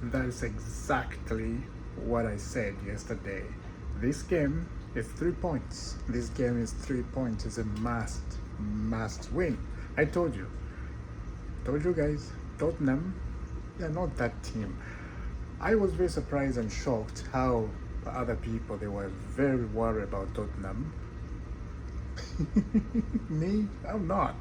That's exactly what I said yesterday. This game is 3 points. This game is 3 points. It's a must win. I told you guys, Tottenham, they're not that team. I was very surprised and shocked how other people they were very worried about Tottenham. Me, I'm not.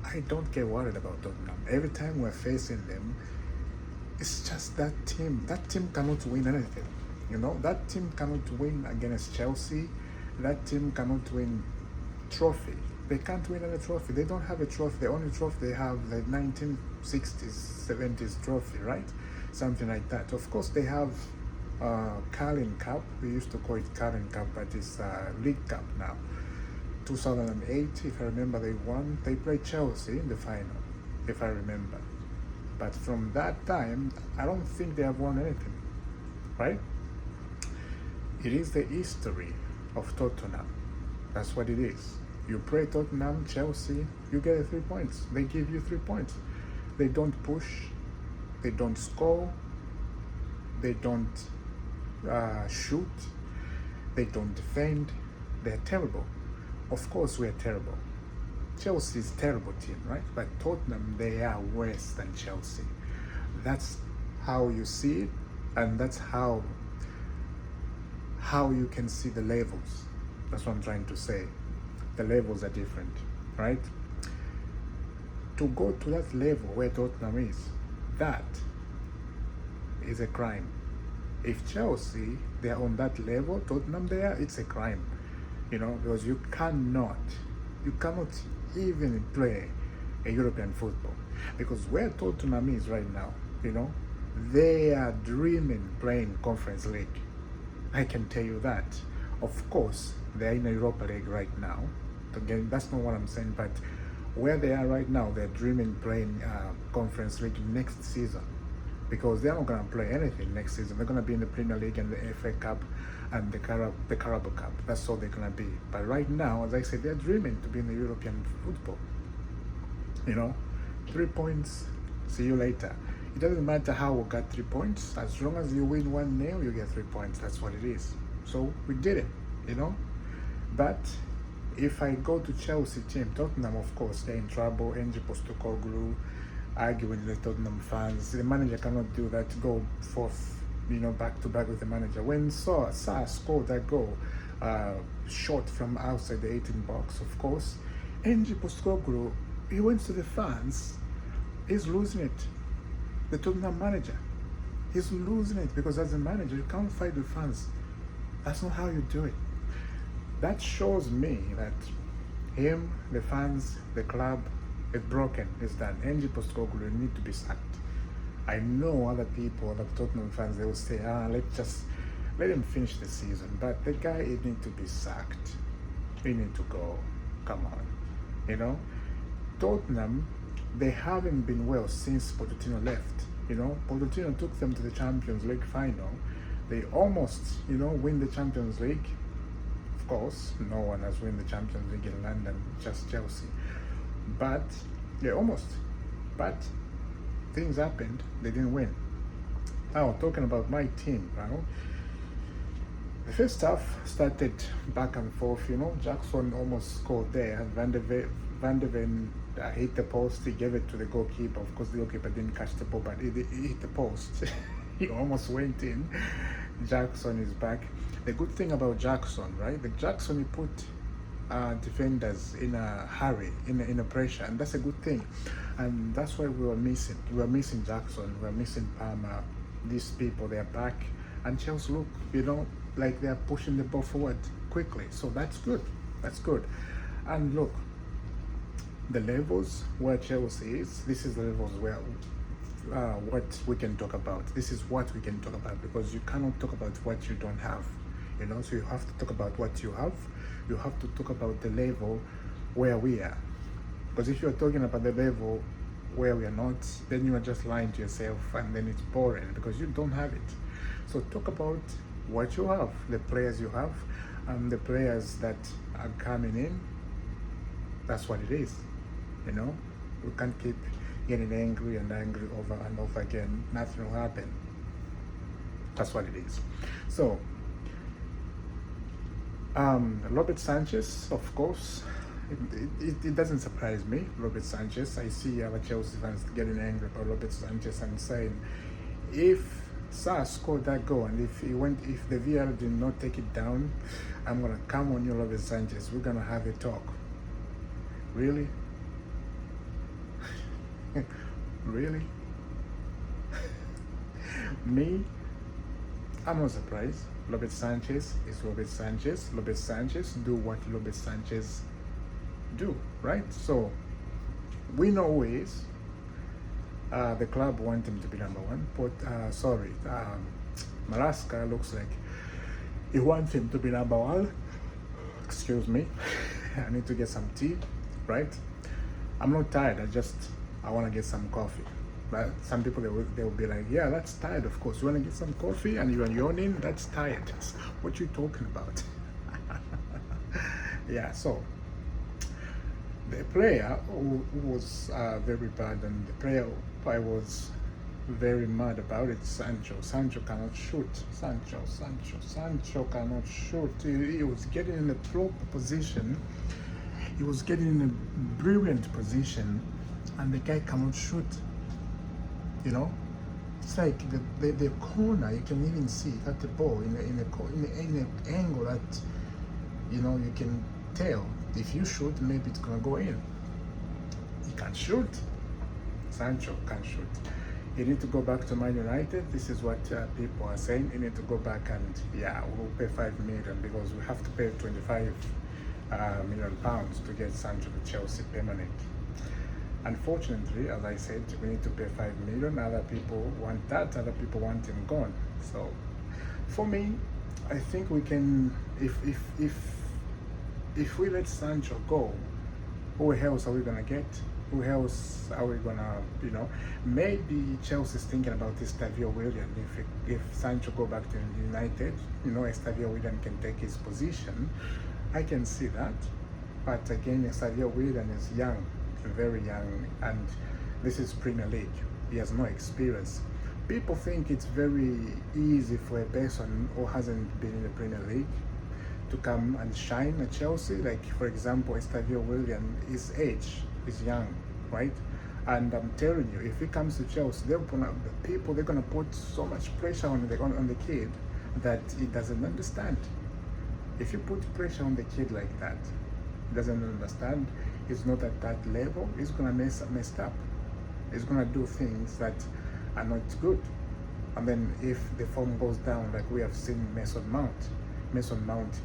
I don't get worried about Tottenham. Every time we're facing them, it's just that team. That team cannot win anything. You know, that team cannot win against Chelsea. That team cannot win trophy. They can't win any trophy. They don't have a trophy. The only trophy they have the 1960s, 70s trophy, right? Something like that. Of course, they have Carling Cup. We used to call it Carling Cup, but it's League Cup now. 2008, if I remember, they won. They played Chelsea in the final, if I remember. But from that time, I don't think they have won anything, right? It is the history of Tottenham. That's what it is. You play Tottenham, Chelsea, you get 3 points. They give you 3 points. They don't push, they don't score, they don't shoot, they don't defend. They're terrible. Of course, we're terrible. Chelsea is a terrible team, right? But Tottenham, they are worse than Chelsea. That's how you see it, and that's how you can see the levels. That's what I'm trying to say. The levels are different, right? To go to that level where Tottenham is, that is a crime. If Chelsea, they're on that level, Tottenham there, it's a crime. You know, because you cannot even play a European football. Because where Tottenham is right now, you know, they are dreaming playing Conference League. I can tell you that. Of course, they're in a Europa League right now. Again, that's not what I'm saying, but where they are right now, they're dreaming playing Conference League next season. Because they're not going to play anything next season. They're going to be in the Premier League and the FA Cup and the Carabao Cup. That's all they're going to be. But right now, as I said, they're dreaming to be in the European football. You know, 3 points, see you later. It doesn't matter how we got 3 points. As long as you win 1-0, you get 3 points. That's what it is. So we did it, you know. But if I go to Chelsea team, Tottenham, of course, they're in trouble. Ange Postecoglou arguing with the Tottenham fans. The manager cannot do that, go forth, you know, back to back with the manager. When Sarr scored that goal, shot from outside the 18 box, of course, Ange Postecoglou, he went to the fans. He's losing it. The Tottenham manager, he's losing it because as a manager, you can't fight the fans. That's not how you do it. That shows me that him, the fans, the club, it's broken. It's done. Ange Postecoglou need to be sacked. I know other people, other Tottenham fans, they will say, let him finish the season. But the guy, he need to be sacked. He need to go. Come on. You know? Tottenham, they haven't been well since Pochettino left. You know, Pochettino took them to the Champions League final. They almost, you know, win the Champions League. Of course, no one has won the Champions League in London, just Chelsea. But they almost. But things happened. They didn't win. Now, talking about my team now. The first half started back and forth. You know, Jackson almost scored there. Van de Ven hit the post. He gave it to the goalkeeper. Of course, the goalkeeper didn't catch the ball, but he hit the post. He almost went in. Jackson is back. The good thing about Jackson, right? The Jackson, he put defenders in a hurry, in a pressure, and that's a good thing. And that's why we were missing. We were missing Jackson. We were missing Palmer. These people, they are back, and Chelsea look, you know, like they are pushing the ball forward quickly. So that's good. That's good. And look, the levels where Chelsea is, this is the levels where what we can talk about. This is what we can talk about, because you cannot talk about what you don't have, you know. So you have to talk about what you have. You have to talk about the level where we are, because if you're talking about the level where we are not, then you are just lying to yourself, and then it's boring because you don't have it. So talk about what you have, the players you have, and the players that are coming in. That's what it is, you know. We can't keep getting angry and angry over and over again. Nothing will happen. That's what it is. So, Robert Sanchez, of course, it doesn't surprise me. Robert Sanchez, I see our Chelsea fans getting angry about Robert Sanchez and saying, if Sa scored that goal and if the VAR did not take it down, I'm gonna come on you, Robert Sanchez. We're gonna have a talk. Really? Really? Me? I'm not surprised. Robert Sanchez is Robert Sanchez. Robert Sanchez do what Robert Sanchez do, right? So we know who he is. The club want him to be number one, but Maraska looks like he wants him to be number one. Excuse me, I need to get some tea, right? I'm not tired. I want to get some coffee. But some people they'll be like, yeah, that's tired. Of course, you want to get some coffee and you're yawning. That's tired. What you talking about? Yeah. So the player who was very bad, and the player I was very mad about it, Sancho. Sancho cannot shoot. Sancho cannot shoot. He was getting in a proper position. He was getting in a brilliant position, and the guy cannot shoot. You know, it's like the corner. You can even see that the ball in an angle that you can tell if you shoot, maybe it's gonna go in. He can't shoot. Sancho can't shoot. You need to go back to Man United. This is what people are saying. You need to go back and we'll pay 5 million because we have to pay 25 million pounds to get Sancho to Chelsea permanent. Unfortunately, as I said, we need to pay 5 million. Other people want that. Other people want him gone. So, for me, I think we can. If we let Sancho go, who else are we gonna get? Who else are we gonna? Maybe Chelsea's thinking about Estavio William. If Sancho go back to United, Estavio William can take his position. I can see that, but again, Estavio William is young. Very young, and this is Premier League. He has no experience. People think it's very easy for a person who hasn't been in the Premier League to come and shine at Chelsea. Like, for example, Estavio William, his age is young, right? And I'm telling you, if he comes to Chelsea, they're gonna put so much pressure on the kid that he doesn't understand. If you put pressure on the kid like that, he doesn't understand. He's not at that level. He's gonna mess up. He's gonna do things that are not good. And then if the form goes down, like we have seen Mason Mount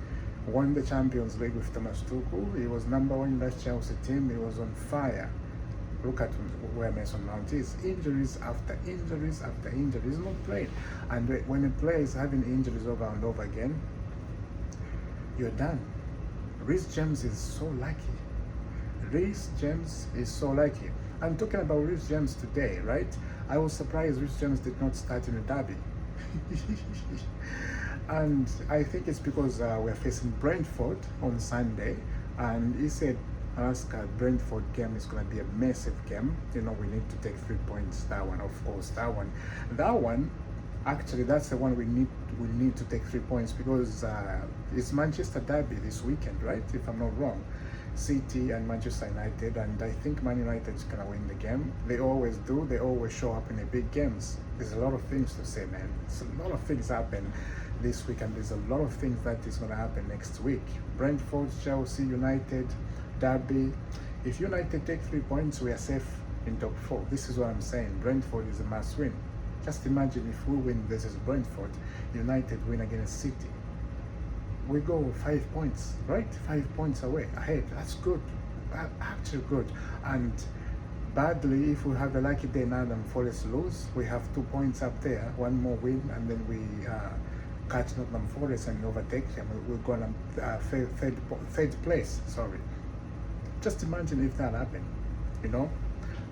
won the Champions League with Thomas Tuchel. He was number one in that Chelsea team. He was on fire. Look at where Mason Mount is. Injuries after injuries after injuries. He's not playing. And when a player is having injuries over and over again, you're done. Reece James is so lucky. Reece James is so lucky. I'm talking about Reece James today, right? I was surprised Reece James did not start in the derby. And I think it's because we're facing Brentford on Sunday, and he said, Alaska, Brentford game is going to be a massive game. We need to take 3 points. That one, of course, that one, actually, that's the one we need to take 3 points because it's Manchester derby this weekend, right? If I'm not wrong. City and Manchester United, and I think Man United is gonna win the game. They always do. They always show up in the big games. There's a lot of things to say, man. There's a lot of things happen this week, and there's a lot of things that is gonna happen next week. Brentford, Chelsea, United, derby. If United take 3 points, we are safe in top 4. This is what I'm saying. Brentford is a must win. Just imagine if we win versus Brentford, United win against City. We go 5 points, right? 5 points away, ahead. That's good, actually good. And badly, if we have a lucky day now and Forest lose, we have 2 points up there, one more win, and then we catch Nottingham Forest and overtake them. We're gonna third place. Sorry. Just imagine if that happened,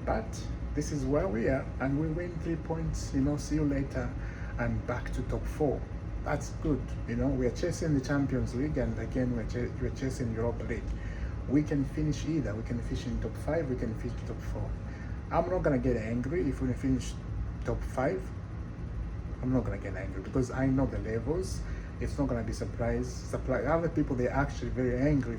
But this is where we are, and we win 3 points. See you later, and back to top 4. That's good. We are chasing the Champions League, and again, we're chasing Europa League. We can finish either. We can finish in top 5, we can finish top 4. I'm not gonna get angry if we finish top five. I'm not gonna get angry because I know the levels. It's not gonna be surprise. Other people, they're actually very angry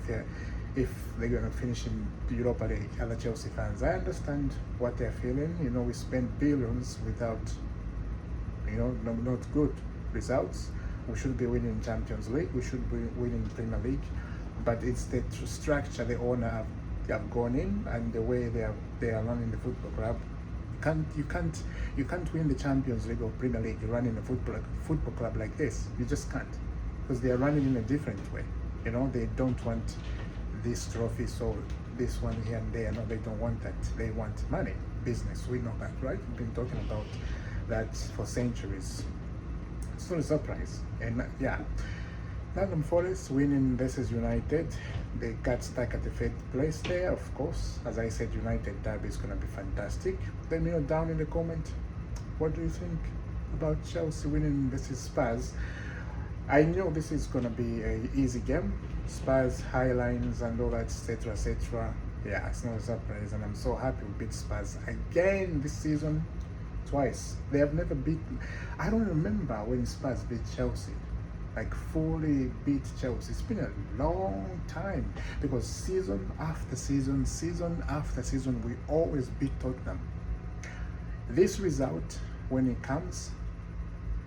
if they're gonna finish in the Europa League. Other Chelsea fans, I understand what they're feeling. You know, we spent billions without, not good results. We should be winning Champions League. We should be winning Premier League, but it's the structure the owner have gone in and the way they are running the football club. You can't win the Champions League or Premier League running a football club like this. You just can't, because they are running in a different way. You know, they don't want this trophy, so this one here and there. No, they don't want that. They want money, business. We know that, right? We've been talking about that for centuries. It's not a surprise. And yeah, Nottingham Forest winning versus United. They got stuck at the fifth place there, of course. As I said, United derby is going to be fantastic. Let me know down in the comment, what do you think about Chelsea winning versus Spurs? I know this is going to be an easy game. Spurs, high lines and all that, etc., etc. Yeah, it's not a surprise, and I'm so happy we beat Spurs again this season, twice. They have never beaten. I don't remember when Spurs beat Chelsea, like fully beat Chelsea. It's been a long time, because season after season, season after season, we always beat Tottenham. This result, when it comes,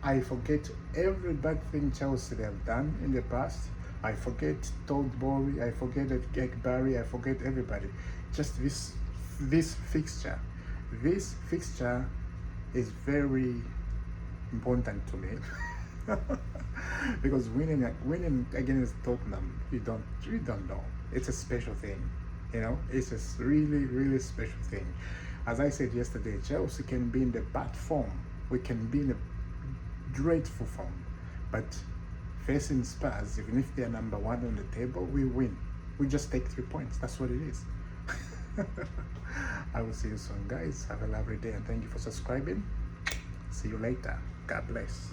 I forget every bad thing Chelsea have done in the past. I forget Todd Bowley, I forget Barry, I forget everybody. Just this fixture. This fixture is very important to me. Because winning against Tottenham, you don't know. It's a special thing, It's a really special thing. As I said yesterday, Chelsea can be in the bad form. We can be in a dreadful form, but facing Spurs, even if they're number one on the table, we win. We just take 3 points. That's what it is. I will see you soon, guys. Have a lovely day, and thank you for subscribing. See you later. God bless.